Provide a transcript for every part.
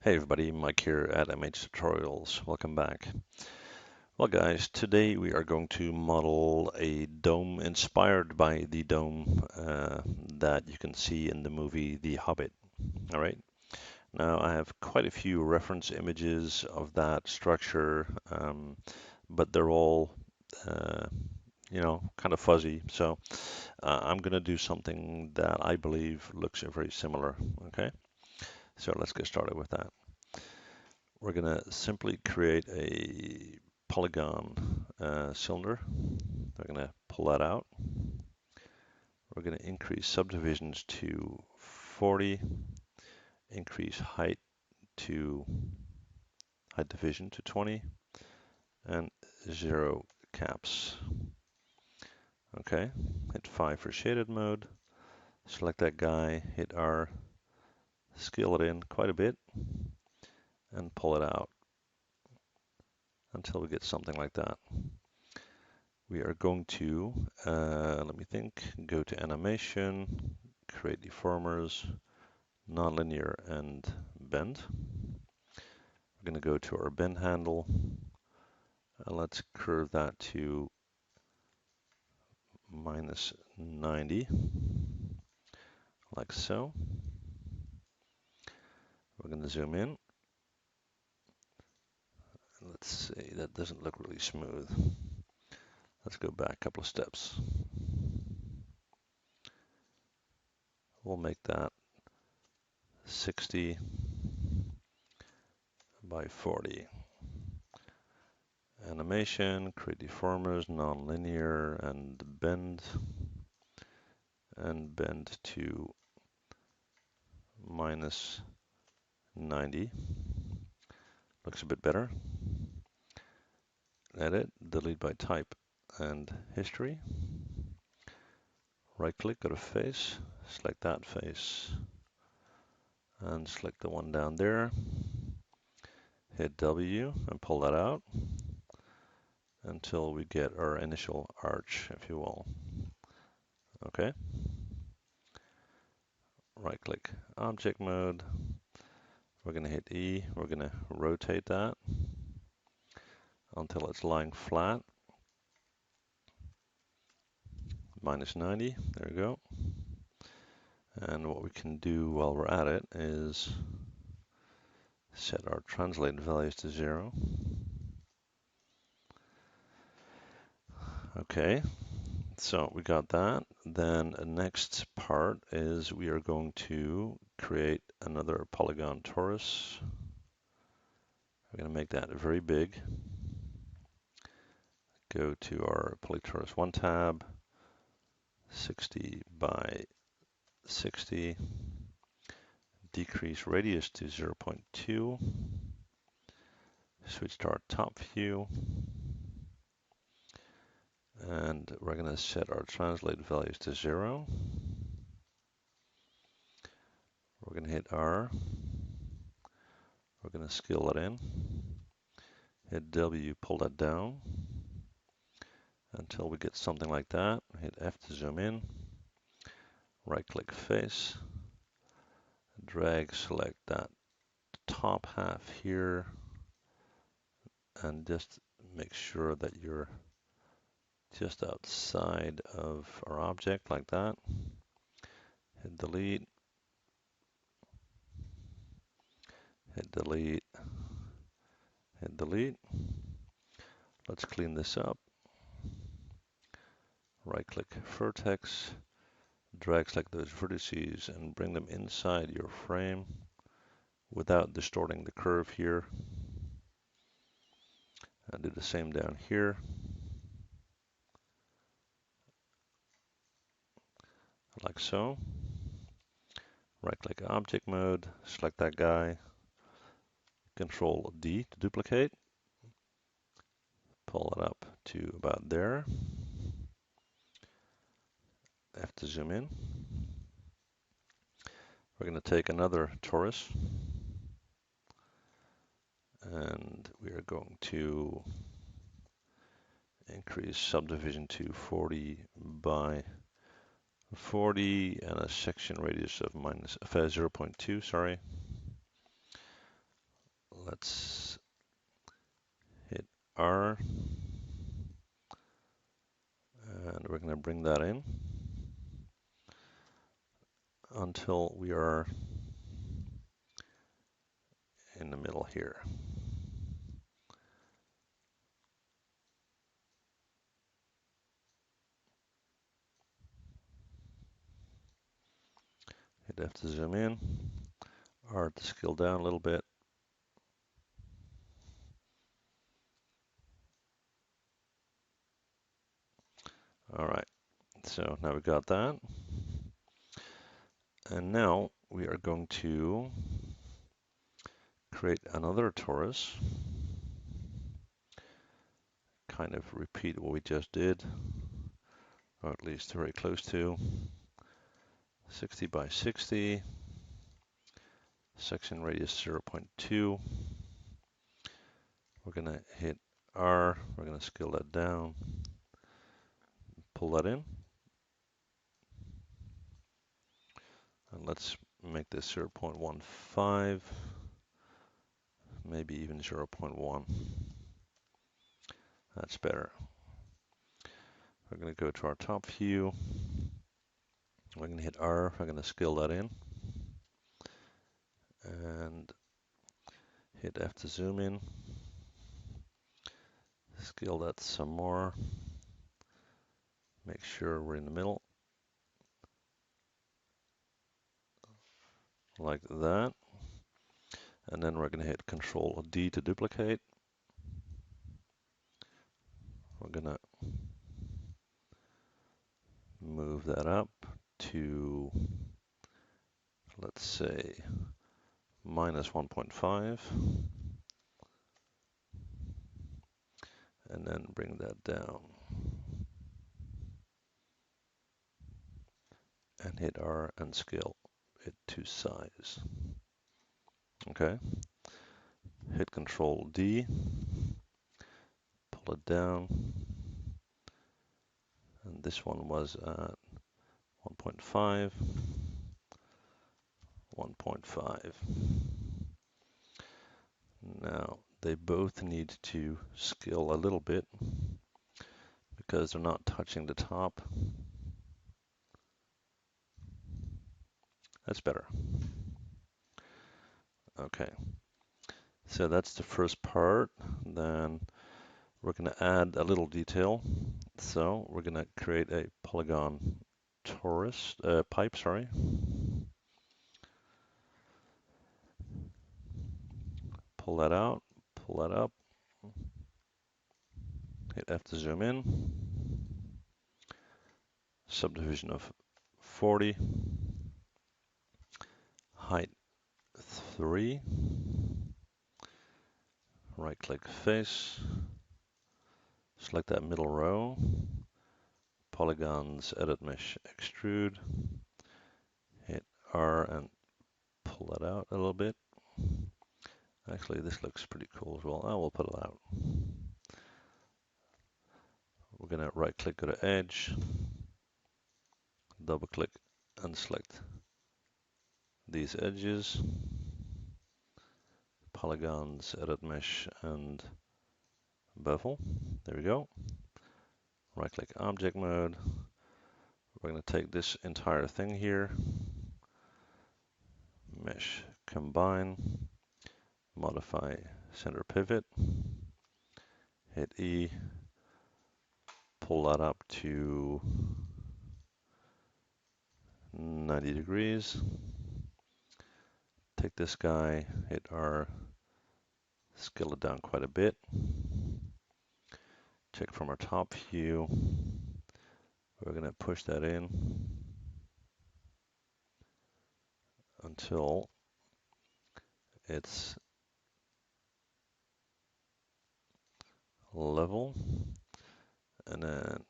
Hey everybody, Mike here at MH Tutorials. Welcome back. Well guys, today we are going to model a dome inspired by the dome that you can see in the movie The Hobbit. All right. Now I have quite a few reference images of that structure, but they're all, uh, kind of fuzzy. So I'm going to do something that I believe looks very similar. Okay. So let's get started with that. We're going to simply create a polygon cylinder. We're going to pull that out. We're going to increase subdivisions to 40, increase height division to 20, and 0 caps. Okay, hit 5 for shaded mode. Select that guy, hit R, scale it in quite a bit, and pull it out until we get something like that. We are going to, let me think, go to animation, create deformers, nonlinear and bend. We're going to go to our bend handle, and let's curve that to minus 90, like so. We're going to zoom in. Let's see, that doesn't look really smooth. Let's go back a couple of steps. We'll make that 60 by 40. Animation, create deformers, nonlinear, and bend to minus 90. Looks a bit better. Edit, delete by type and history. Right click, go to face, select that face, and select the one down there. Hit W and pull that out until we get our initial arch, if you will. Okay. Right click, object mode. We're going to hit E. We're going to rotate that until it's lying flat. Minus 90. There we go. And what we can do while we're at it is set our translate values to 0. Okay, so we got that. Then the next part is we are going to create another polygon torus. We're going to make that very big. Go to our polytorus 1 tab, 60 by 60, decrease radius to 0.2, switch to our top view, and we're going to set our translate values to 0. We're going to hit R. We're going to scale it in. Hit W, pull that down until we get something like that. Hit F to zoom in. Right click face. Drag, select that top half here. And just make sure that you're just outside of our object like that. Hit delete. Hit delete. Hit delete. Let's clean this up. Right click vertex, drag select those vertices and bring them inside your frame without distorting the curve here. And do the same down here. Like so. Right click object mode, select that guy, Control D to duplicate, pull it up to about there. F to zoom in. We're going to take another torus and we are going to increase subdivision to 40 by 40 and a section radius of minus 0.2, sorry. Let's hit R, and we're going to bring that in until we are in the middle here. Hit F to zoom in, R to scale down a little bit. All right, so now we got that. And now we are going to create another torus, kind of repeat what we just did, or at least very close to. 60 by 60, section radius 0.2. We're going to hit R, we're going to scale that down, pull that in, and let's make this 0.15, maybe even 0.1. That's better. We're going to go to our top view. We're going to hit R. We're going to scale that in. And hit F to zoom in. Scale that some more. Make sure we're in the middle. Like that. And then we're going to hit Control D to duplicate. We're going to move that up to, let's say, minus 1.5. And then bring that down. And hit R and scale it to size. Okay. Hit Control D. Pull it down. And this one was at 1.5. 1.5. Now, they both need to scale a little bit because they're not touching the top. That's better. Okay, so that's the first part. Then we're going to add a little detail. So we're going to create a polygon torus, pipe, sorry. Pull that out, pull that up, hit F to zoom in, subdivision of 40, height 3, right click face, select that middle row, polygons, edit mesh, extrude, hit R and pull that out a little bit. Actually, this looks pretty cool as well. I will put it out. We're going to right click, go to edge, double click and select these edges, polygons, edit mesh and bevel. There we go. Right click object mode. We're going to take this entire thing here, mesh combine, modify center pivot, hit E, pull that up to 90 degrees. Take this guy, hit R, scale it down quite a bit. Check from our top view. We're going to push that in until it's level, and then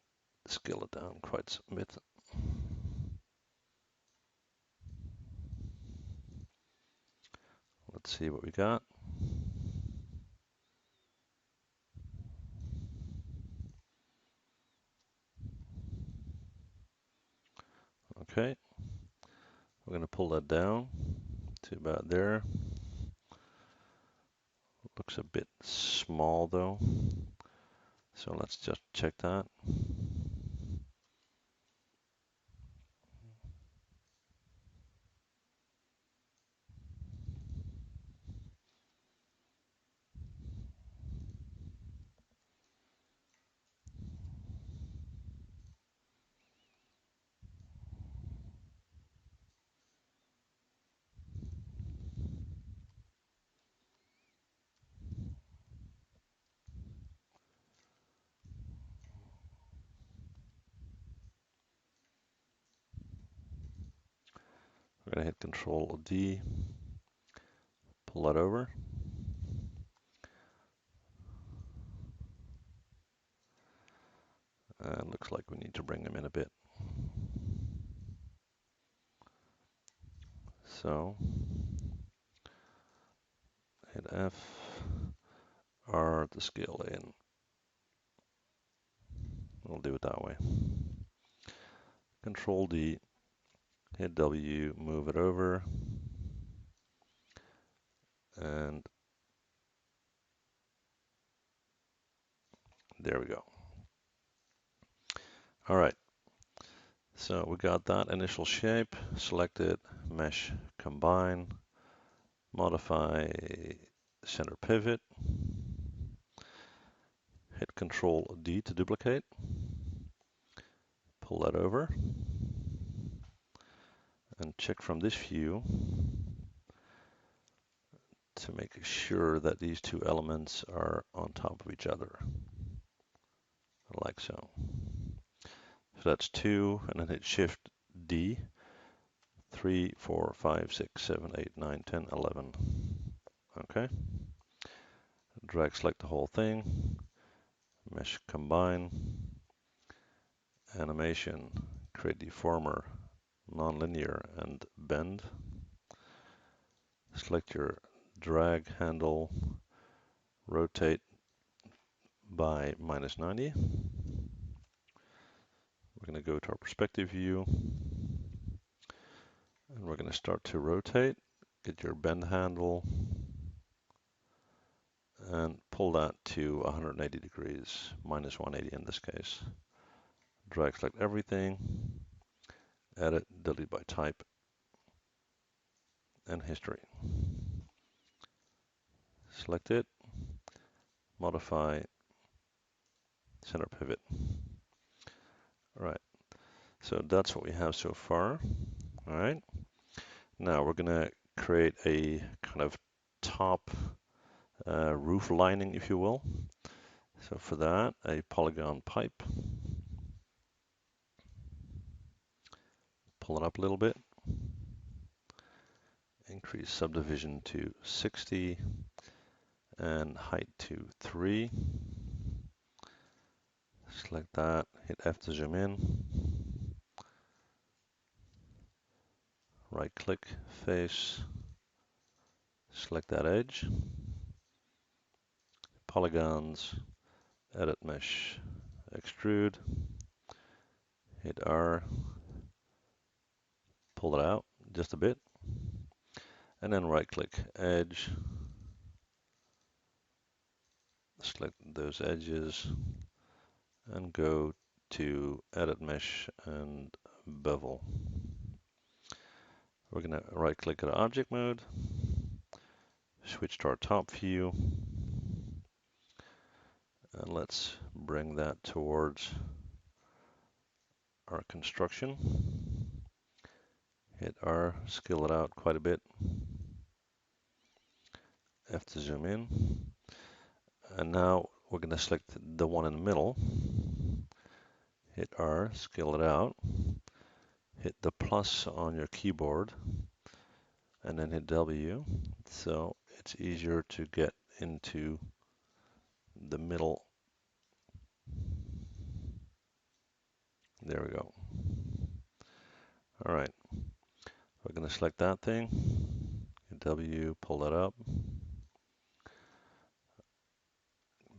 scale it down quite a bit. Let's see what we got. Okay, we're going to pull that down to about there. Looks a bit small though. So let's just check that. We're going to hit Control D, pull that over. And looks like we need to bring them in a bit. So hit F, R to scale in. We'll do it that way. Control D, hit W, move it over, and there we go. All right, so we got that initial shape, select it, mesh, combine, modify center pivot, hit Control D to duplicate, pull that over, and check from this view to make sure that these two elements are on top of each other, like so. So that's 2, and then hit Shift D, 3, 4, 5, 6, 7, 8, 9, 10, 11. Okay. Drag select the whole thing, mesh combine, animation, create deformer, nonlinear, and bend. Select your drag handle, rotate by -90. We're going to go to our perspective view, and we're going to start to rotate. Get your bend handle and pull that to 180 degrees, -180 in this case. Drag select everything, edit, delete by type, and history. Select it, modify, center pivot. All right, so that's what we have so far. All right, now we're gonna create a kind of top roof lining, if you will. So for that, a polygon pipe. Pull it up a little bit. Increase subdivision to 60 and height to 3. Select that, hit F to zoom in. Right click, face, select that edge. Polygons, edit mesh, extrude. Hit R, pull it out just a bit. And then right click, edge. Select those edges and go to edit mesh and bevel. We're going to right click at object mode, switch to our top view, and let's bring that towards our construction. Hit R, scale it out quite a bit. F to zoom in. And now we're going to select the one in the middle. Hit R, scale it out. Hit the plus on your keyboard and then hit W. So it's easier to get into the middle. There we go. All right. We're going to select that thing. Hit W, pull that up.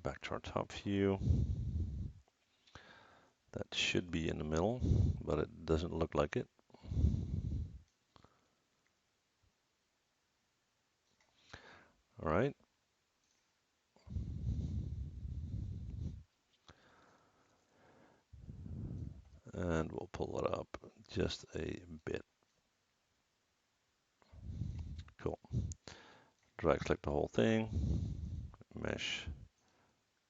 Back to our top view. That should be in the middle, but it doesn't look like it. All right. and we'll pull it up just a bit. Cool. Drag select the whole thing, mesh,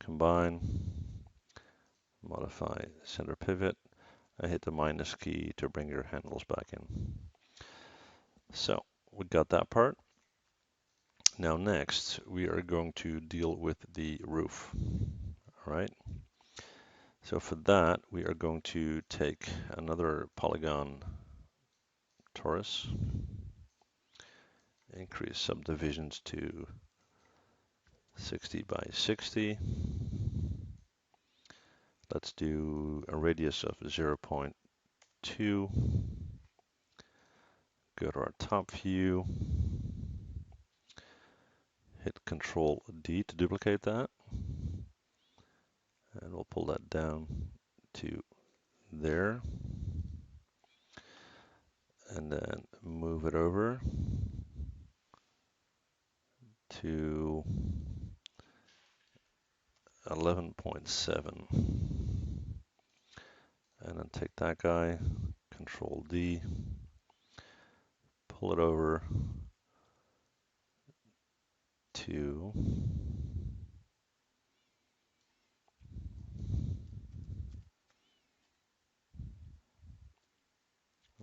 combine, modify center pivot, and hit the minus key to bring your handles back in. So we got that part. Now next, we are going to deal with the roof. All right. So for that, we are going to take another polygon torus, increase subdivisions to 60 by 60. Let's do a radius of 0.2. Go to our top view, hit Control D to duplicate that, and we'll pull that down to there, and then move it over to 11.7, and then take that guy, Control D, pull it over to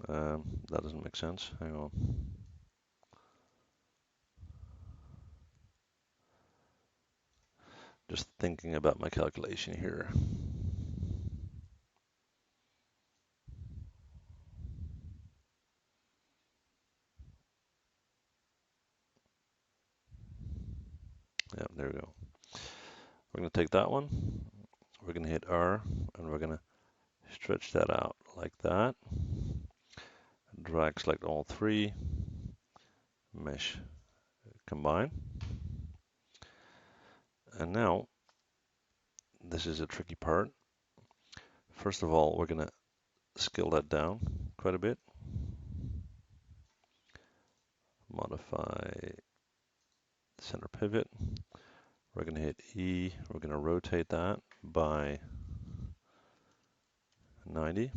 that doesn't make sense. Hang on. Just thinking about my calculation here. Yeah, there we go. We're going to take that one. We're going to hit R, and we're going to stretch that out like that. Drag select all three. Mesh combine. And now, this is a tricky part. First of all, we're going to scale that down quite a bit. Modify center pivot. We're going to hit E. We're going to rotate that by 90.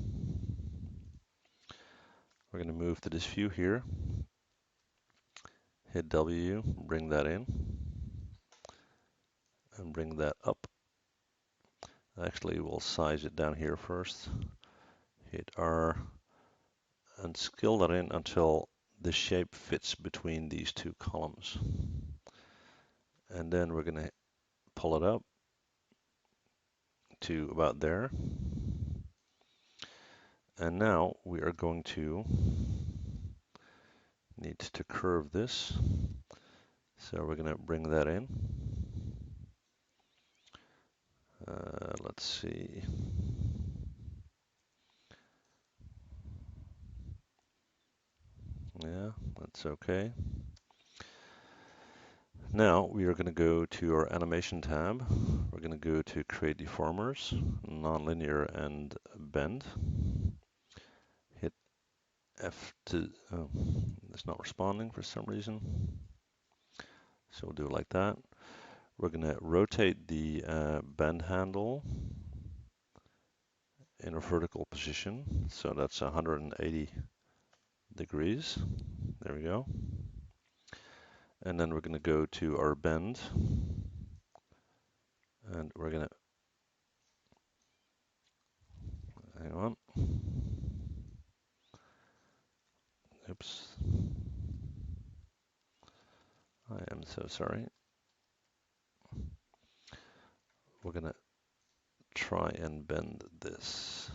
We're going to move to this view here. Hit W, bring that in, and bring that up. Actually, we'll size it down here first. Hit R, and scale that in until the shape fits between these two columns. And then we're going to pull it up to about there. And now we are going to need to curve this. So we're going to bring that in. Let's see. Yeah, that's okay. Now we are going to go to our animation tab. We're going to go to create deformers, nonlinear and bend. Hit F to, oh, it's not responding for some reason. So we'll do it like that. We're going to rotate the bend handle in a vertical position. So that's 180 degrees. There we go. And then we're going to go to our bend. And we're going to, hang on. Oops. I am so sorry. We're going to try and bend this.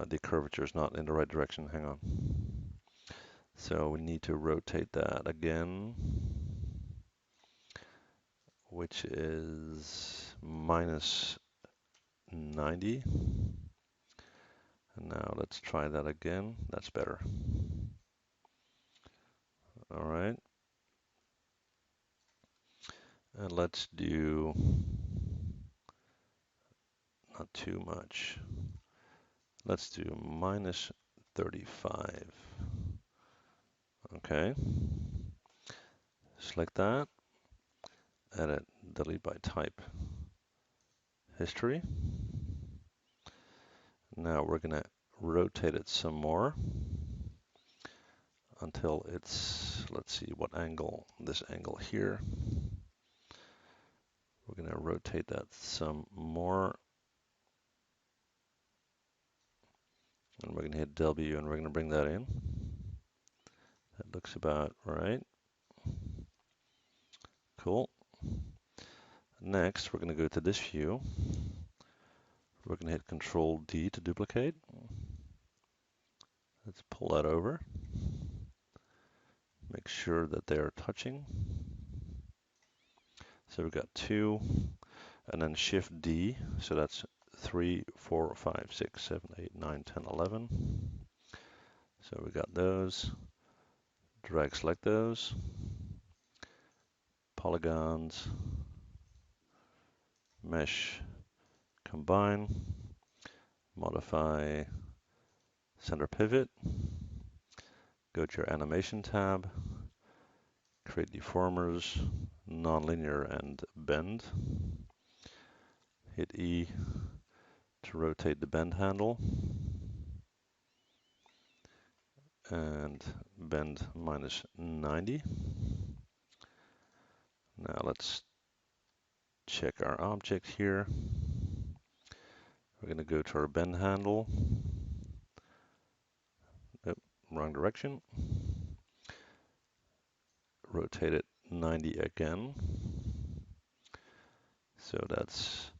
The curvature is not in the right direction. Hang on. So we need to rotate that again, which is minus 90. And now let's try that again. That's better. All right. And let's do not too much. Let's do minus 35. Okay. Select that. Edit, delete by type. History. Now we're going to rotate it some more until it's, let's see what angle, this angle here. We're going to rotate that some more. And we're going to hit W and we're going to bring that in. That looks about right. Cool. Next, we're going to go to this view. We're going to hit Control D to duplicate. Let's pull that over. Make sure that they are touching. So we've got 2, and then Shift D. So that's 3, 4, 5, 6, 7, 8, 9, 10, 11. So we got those. Drag select those. Polygons. Mesh. Combine. Modify. Center pivot. Go to your animation tab. Create deformers. Nonlinear and bend. Hit E to rotate the bend handle. And bend minus 90. Now let's check our object here. We're going to go to our bend handle. Oh, wrong direction. Rotate it 90 again. So that's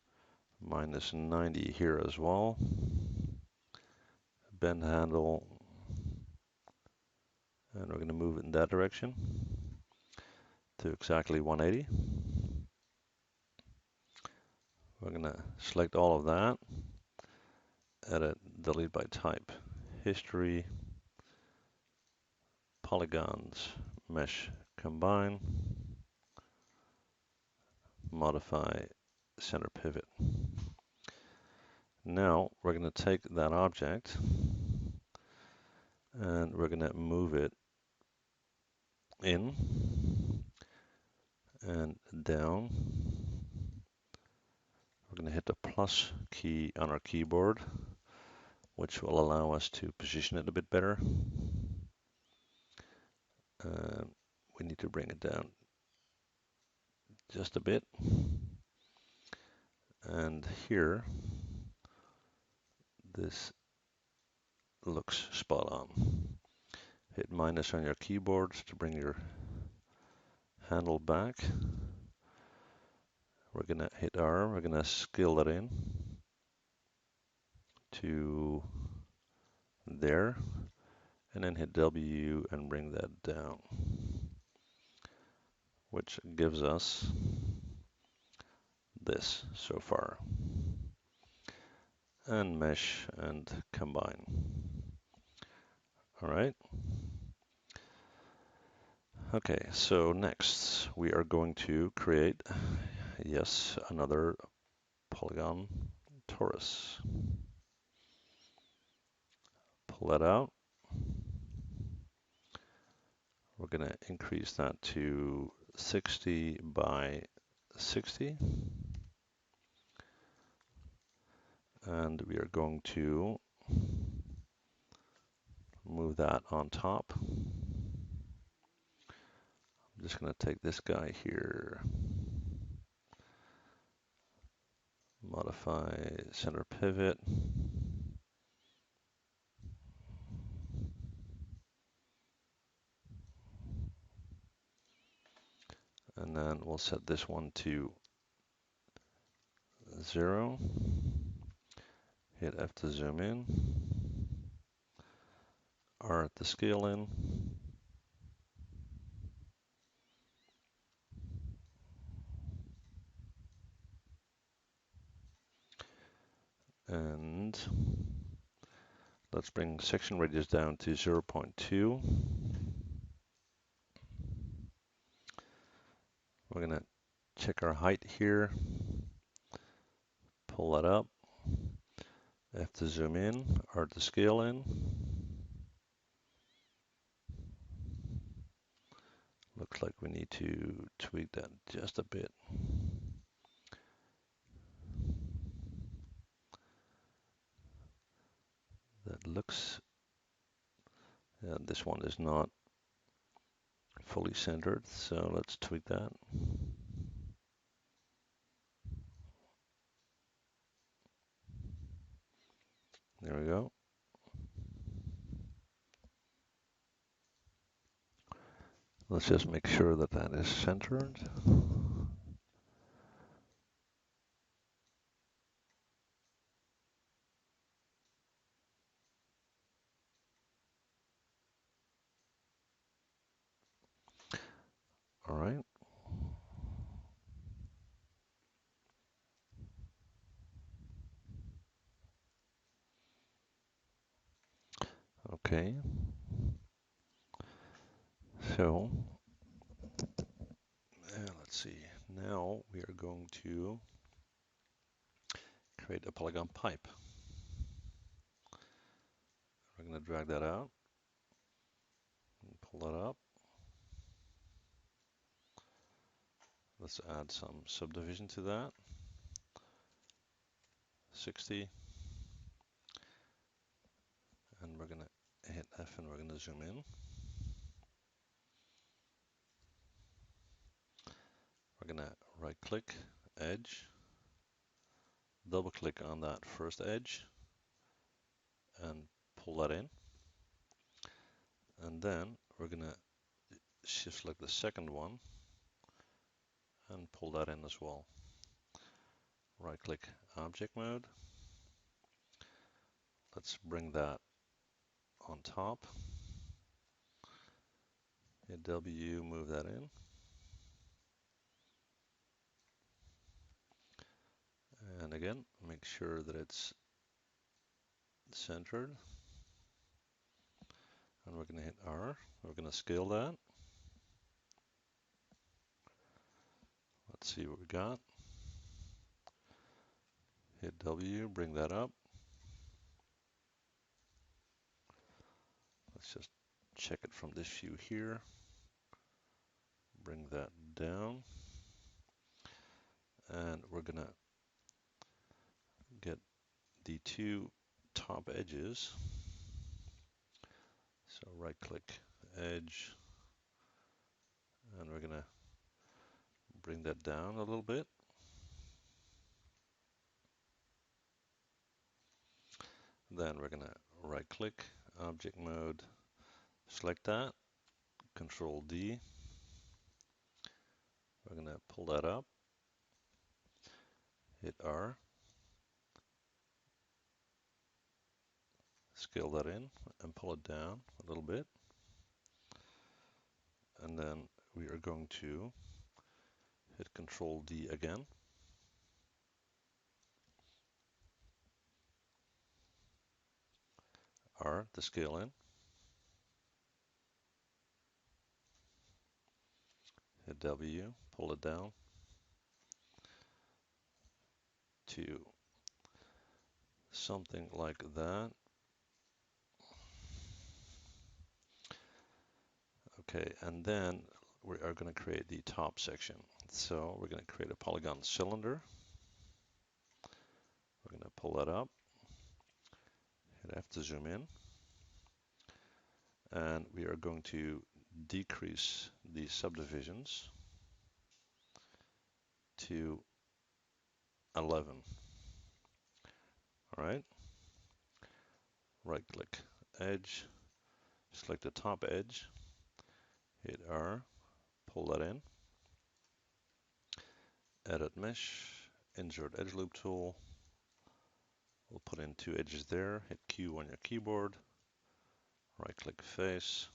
minus 90 here as well. Bend handle. And we're going to move it in that direction to exactly 180. We're going to select all of that. Edit, delete by type. History. Polygons. Mesh. Combine. Modify. Center pivot. Now we're going to take that object and we're going to move it in and down. We're going to hit the plus key on our keyboard, which will allow us to position it a bit better. We need to bring it down just a bit. And here, this looks spot on. Hit minus on your keyboard to bring your handle back. We're going to hit R, we're going to scale that in to there, and then hit W and bring that down, which gives us this so far. And mesh and combine. All right. Okay, so next we are going to create, yes, another polygon torus. Pull that out. We're going to increase that to 60 by 60. And we are going to move that on top. I'm just going to take this guy here, modify center pivot. And then we'll set this one to 0. Hit F to zoom in. R to scale in. And let's bring section radius down to 0.2. We're going to check our height here. Pull that up. F to zoom in, R to scale in. Looks like we need to tweak that just a bit. That looks, this one is not fully centered, so let's tweak that. There we go. Let's just make sure that that is centered. All right. Okay. So, let's see. Now we are going to create a polygon pipe. We're going to drag that out and pull that up. Let's add some subdivision to that. 60. And we're going to hit F and we're going to zoom in. We're going to right click, edge, double click on that first edge and pull that in. And then we're going to shift select the second one and pull that in as well. Right click object mode. Let's bring that on top. Hit W, move that in. And again, make sure that it's centered. And we're going to hit R. We're going to scale that. Let's see what we got. Hit W, bring that up. Let's just check it from this view here. Bring that down. And we're going to get the two top edges. So right click edge. And we're going to bring that down a little bit. Then we're going to right click object mode, select that, Control D. We're going to pull that up, hit R, scale that in and pull it down a little bit. And then we are going to hit Control D again. R to scale in. Hit W, pull it down to something like that. Okay, and then we are going to create the top section. So we're going to create a polygon cylinder. We're going to pull that up. Hit F to zoom in. And we are going to decrease the subdivisions to 11. All right. Right click edge, select the top edge, hit R, pull that in, edit mesh, insert edge loop tool. We'll put in two edges there, hit Q on your keyboard, right click face,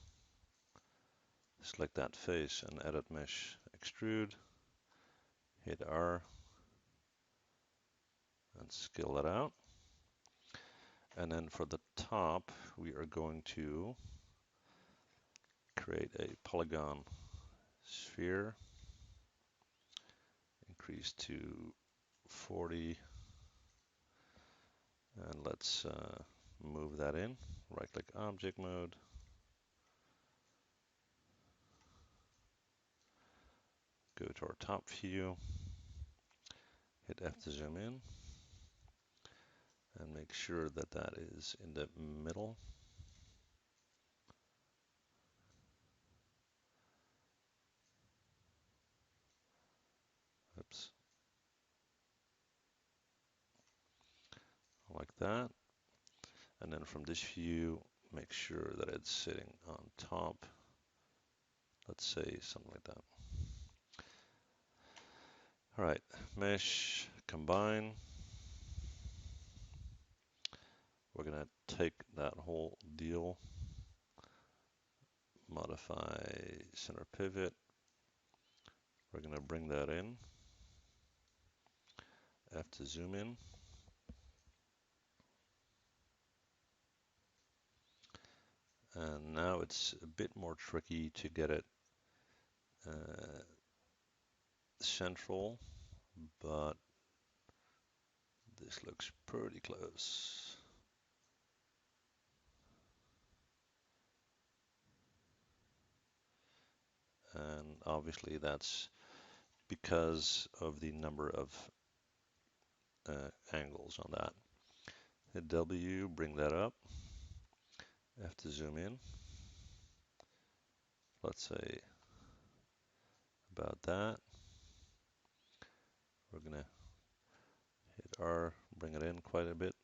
select that face and edit mesh extrude, hit R and scale that out. And then for the top, we are going to create a polygon sphere, increase to 40, and let's move that in. Right click object mode, go to our top view, hit F to zoom in, and make sure that that is in the middle. Oops, like that. And then from this view, make sure that it's sitting on top. Let's say something like that. All right, mesh, combine. We're gonna take that whole deal, modify center pivot. We're gonna bring that in. F to zoom in. And now it's a bit more tricky to get it central, but this looks pretty close. And obviously that's because of the number of angles on that. Hit W, bring that up. F to zoom in. Let's say about that. We're gonna hit R, bring it in quite a bit.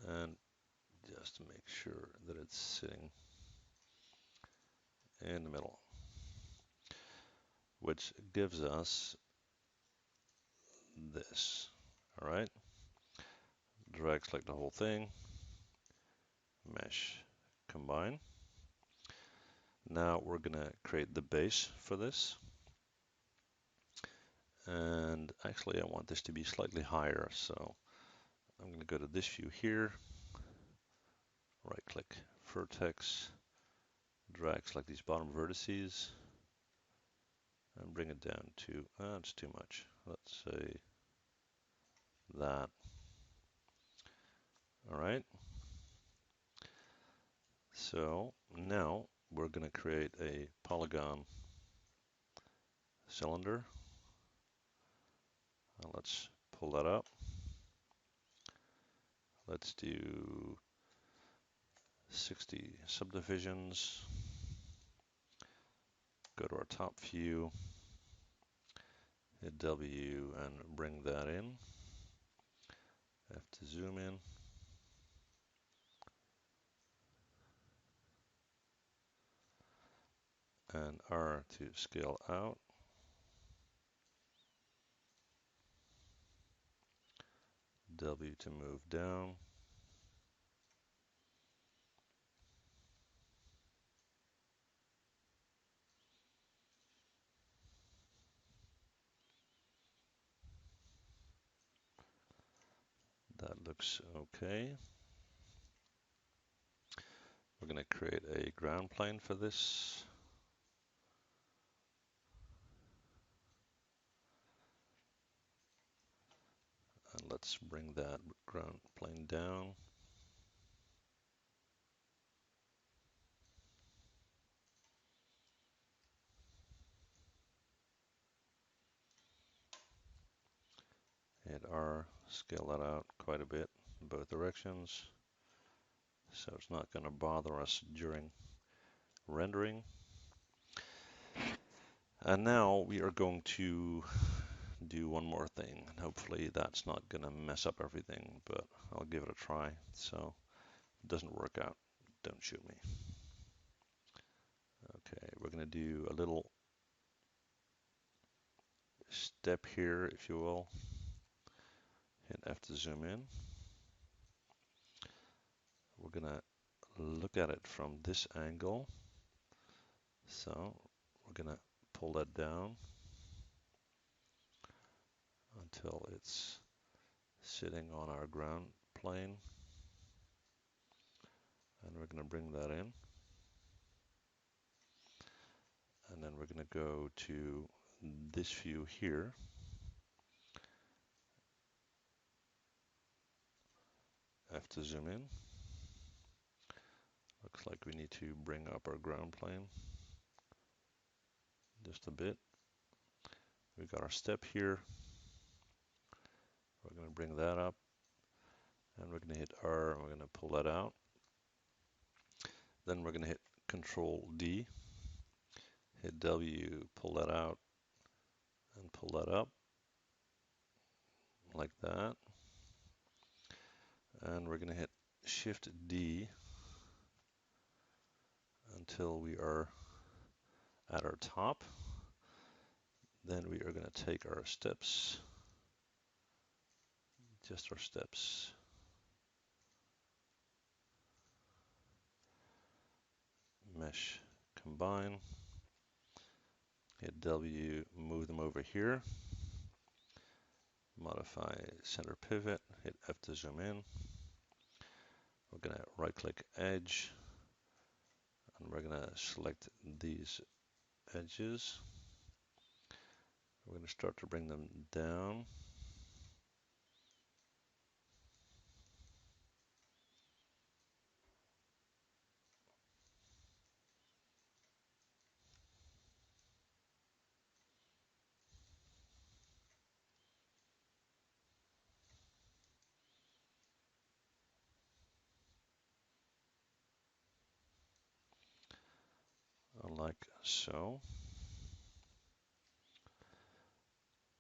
And just to make sure that it's sitting in the middle, which gives us this. All right, drag select the whole thing, mesh, combine. Now we're gonna create the base for this. And actually I want this to be slightly higher, so I'm gonna go to this view here, right click vertex, drag select these bottom vertices, and bring it down to, it's too much. Let's say that. All right. So now we're going to create a polygon cylinder. Let's pull that up. Let's do 60 subdivisions. Go to our top view, hit W and bring that in. F to zoom in. And R to scale out. W to move down. That looks okay. We're going to create a ground plane for this. And let's bring that ground plane down. Hit R, scale that out quite a bit in both directions. So it's not going to bother us during rendering. And now we are going to do one more thing. And hopefully that's not going to mess up everything, but I'll give it a try. So if it doesn't work out, don't shoot me. Okay, we're going to do a little step here, if you will. Hit F to zoom in. We're going to look at it from this angle. So we're going to pull that down until it's sitting on our ground plane. And we're going to bring that in. And then we're going to go to this view here. Have to zoom in. Looks like we need to bring up our ground plane just a bit. We got our step here. bring that up, and we're going to hit R, and we're going to pull that out. Then we're going to hit Control D, hit W, pull that out, and pull that up, like that. And we're going to hit Shift D until we are at our top. Then we are going to take our steps, just our steps. Mesh combine, hit W, move them over here, modify center pivot, hit F to zoom in. We're going to right click edge, and we're going to select these edges. We're going to start to bring them down. Like so.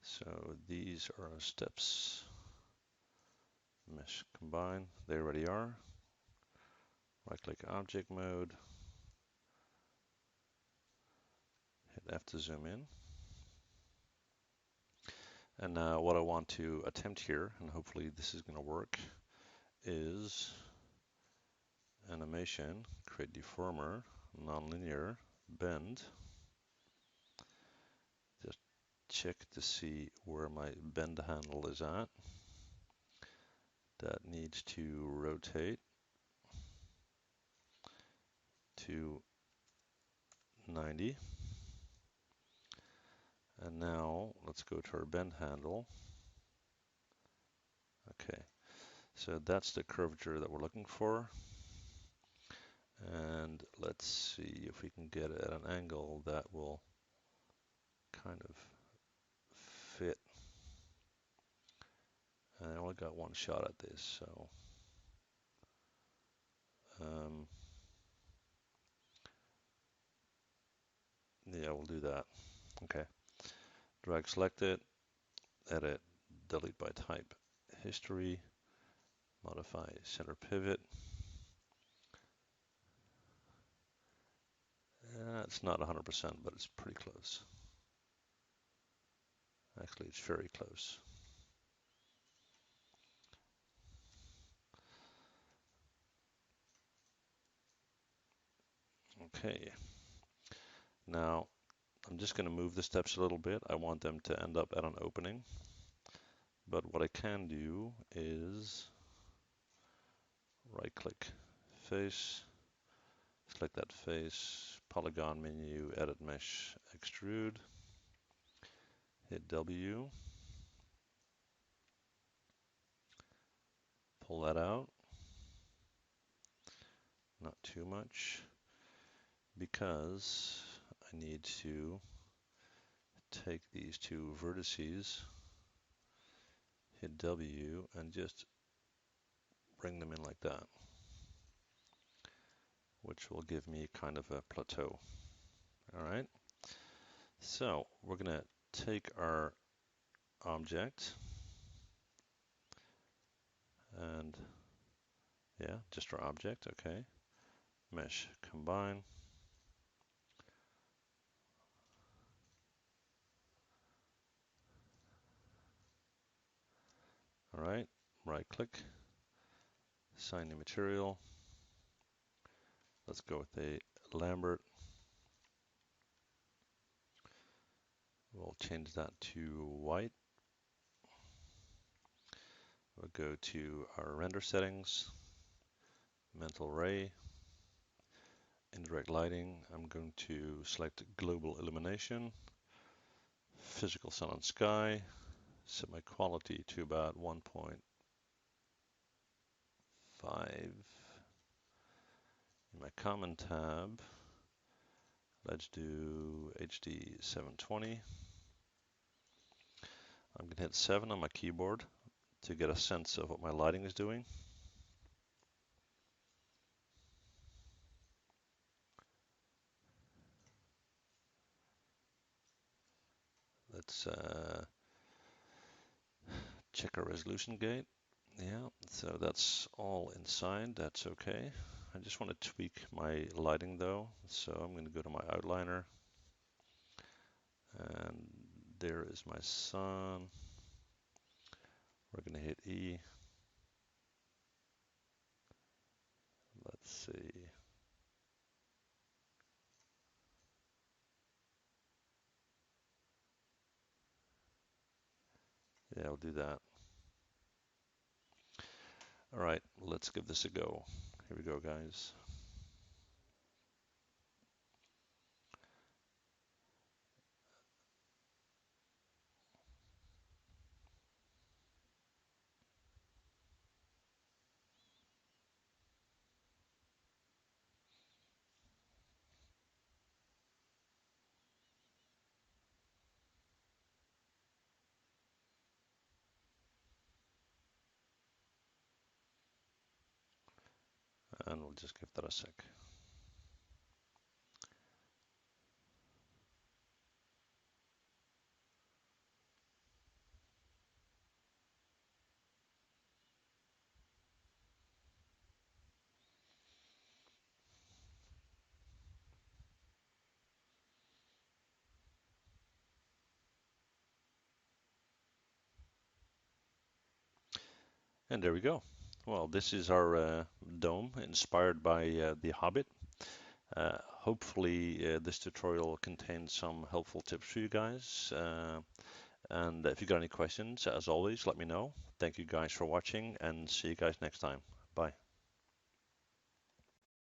So these are our steps. Mesh combine, they already are. Right click object mode, hit F to zoom in. And now what I want to attempt here, and hopefully this is going to work, is animation, create deformer, nonlinear, bend. Just check to see where my bend handle is at. That needs to rotate to 90. And now let's go to our bend handle. Okay, so that's the curvature that we're looking for. And let's see if we can get it at an angle that will kind of fit. And I only got one shot at this, so yeah, we'll do that. Okay, drag select it, edit, delete by type, history, modify center pivot. It's not 100%, but it's pretty close. Actually, it's very close. Okay, now I'm just going to move the steps a little bit. I want them to end up at an opening. But what I can do is right click face, select that face, polygon menu, edit mesh, extrude, hit W, pull that out, not too much, because I need to take these two vertices, hit W, and just bring them in like that, which will give me kind of a plateau. All right, so we're going to take our object and yeah, just our object, okay. Mesh combine. All right, right click, assign new material. Let's go with a Lambert. We'll change that to white. We'll go to our render settings, mental ray, indirect lighting. I'm going to select global illumination, physical sun and sky, set my quality to about 1.5. In my common tab, let's do HD 720. I'm going to hit 7 on my keyboard to get a sense of what my lighting is doing. Let's check our resolution gate. Yeah, so that's all inside. That's okay. I just want to tweak my lighting though. So I'm going to go to my outliner, and there is my sun. We're going to hit E. Let's see. Yeah, I'll do that. All right, let's give this a go. Here we go, guys. And we'll just give that a sec. And there we go. Well, this is our dome inspired by The Hobbit. Hopefully, this tutorial contains some helpful tips for you guys. And if you got any questions, as always, let me know. Thank you guys for watching, and see you guys next time. Bye.